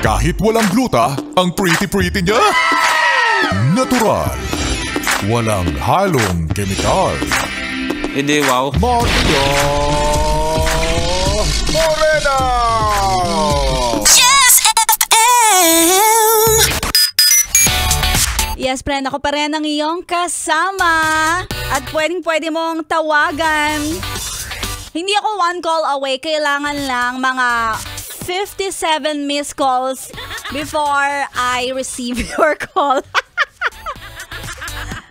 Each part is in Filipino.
Kahit walang gluta, ang pretty-pretty niya. Natural. Walang halong kemikal. Hindi, wow. Maria Morena! Yes FM! Yes, friend, ako pa rin ang iyong kasama. At pwedeng-pwede mong tawagan. Hindi ako one call away. Kailangan lang mga 57 missed calls before I receive your call.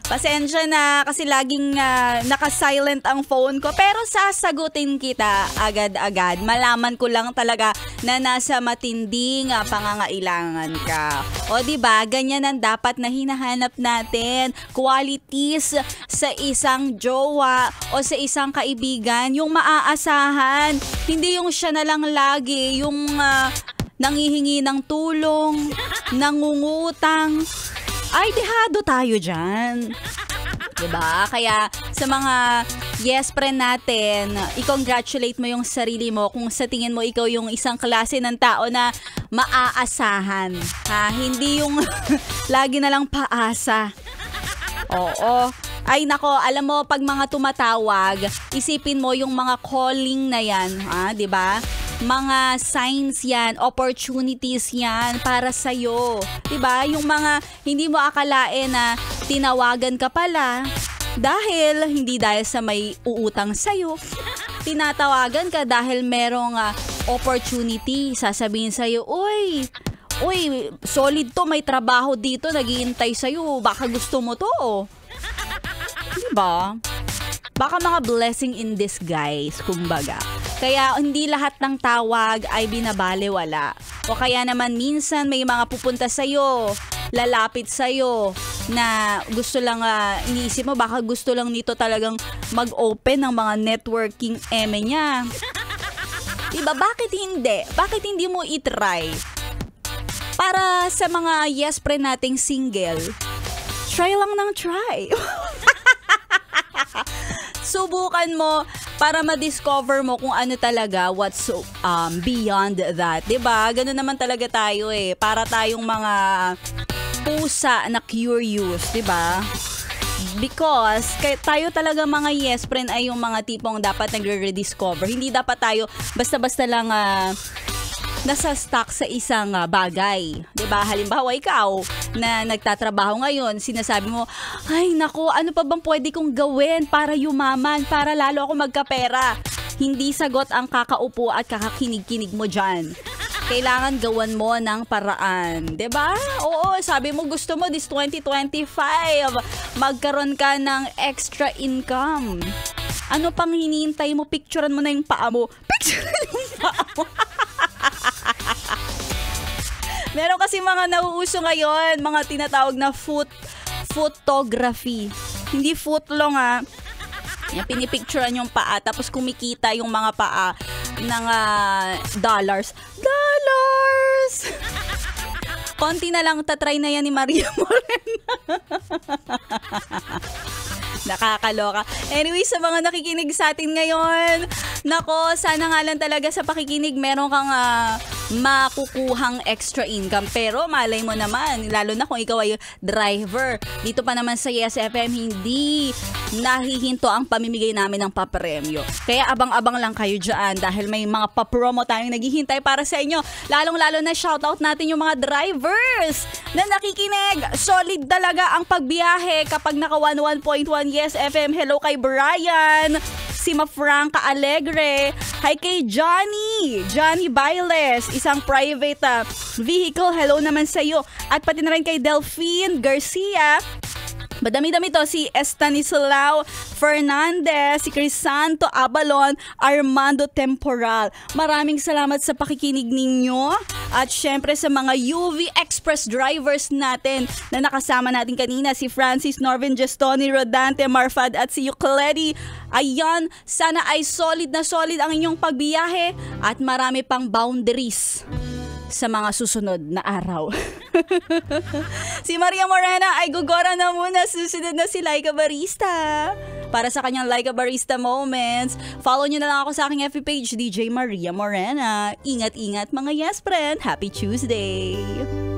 Pasensya na kasi laging naka-silent ang phone ko. Pero sasagutin kita agad-agad. Malaman ko lang talaga na nasa matinding pangangailangan ka. O diba, ganyan ang dapat na hinahanap natin. Qualities sa isang jowa o sa isang kaibigan. Yung maaasahan. Hindi yung siya na lang lagi. Yung nangihingi ng tulong, nangungutang. Ay, dehado tayo dyan. Diba? Kaya sa mga yes friend natin, i-congratulate mo yung sarili mo kung sa tingin mo ikaw yung isang klase ng tao na maaasahan. Ha? Hindi yung lagi na lang paasa. Oo. Ay nako, alam mo, pag mga tumatawag, isipin mo yung mga calling na yan. Ha? Diba? Mga signs yan, opportunities yan para sa'yo. Diba? Yung mga hindi mo akalain na tinawagan ka pala hindi dahil sa may uutang sa'yo. Tinatawagan ka dahil merong opportunity. Sasabihin sa'yo, Uy, solid to, may trabaho dito, naghihintay sa'yo. Baka gusto mo to. Diba? Baka mga blessing in disguise, kumbaga. Kaya hindi lahat ng tawag ay binabalewala. O kaya naman minsan may mga pupunta sa'yo, lalapit sa'yo, na gusto lang, iniisip mo, baka gusto lang nito talagang mag-open ng mga networking niya. Diba? Bakit hindi? Bakit hindi mo itry? Para sa mga yes friend nating single, try lang ng try. Subukan mo para ma-discover mo kung ano talaga what's beyond that. Diba? Ganun naman talaga tayo eh. Para tayong mga pusa na curious, diba? Because tayo talaga mga yes friend ay yung mga tipong dapat nagre-rediscover. Hindi dapat tayo basta-basta lang nasa stuck sa isang bagay. 'Di ba? Halimbawa ikaw na nagtatrabaho ngayon, sinasabi mo, "Ay nako, ano pa bang pwede kong gawin para yumaman, para lalo ako magkapera?" Hindi sagot ang kakaupo at kakakinig-kinig mo diyan. Kailangan gawan mo ng paraan. 'Di ba? Oo, sabi mo gusto mo this 2025 magkaroon ka ng extra income. Ano pang hinihintay mo? Picturean mo na yung paa mo. Picturean yung paa mo. Meron kasi mga nauuso ngayon, mga tinatawag na photography. Hindi footlong yung pinipicturean yung paa, tapos kumikita yung mga paa ng dollars. Konti na lang, tatry na yan ni Maria Morena. Nakakaloka. Anyway, sa mga nakikinig sa atin ngayon, nako, sana nga lang talaga sa pakikinig meron kang makukuhang extra income. Pero malay mo naman, lalo na kung ikaw ay driver. Dito pa naman sa Yes FM, hindi nahihinto ang pamimigay namin ng papremyo. Kaya abang-abang lang kayo dyan dahil may mga papromo tayong naghihintay para sa inyo. Lalong-lalo na shoutout natin yung mga drivers na nakikinig. Solid talaga ang pagbiyahe kapag naka 101.1 Yes FM. Hello kay Brian, si Mafranca Alegre, hi kay Johnny Bailes, isang private vehicle, hello naman sa iyo. At pati na rin kay Delphine Garcia. Madami-dami to, si Estanislao Fernandez, si Crisanto Abalon, Armando Temporal. Maraming salamat sa pakikinig ninyo. At syempre sa mga UV Express drivers natin na nakasama natin kanina, si Francis Norvin Gestoni, Rodante Marfad at si Eucledi. Ayan, sana ay solid na solid ang inyong pagbiyahe at marami pang boundaries sa mga susunod na araw. Si Maria Morena ay gugora na muna. Susunod na si Laika Barista. para sa kanyang Like a Barista Moments. Follow nyo na lang ako sa aking FB page, DJ Maria Morena. Ingat-ingat mga yes friend. Happy Tuesday!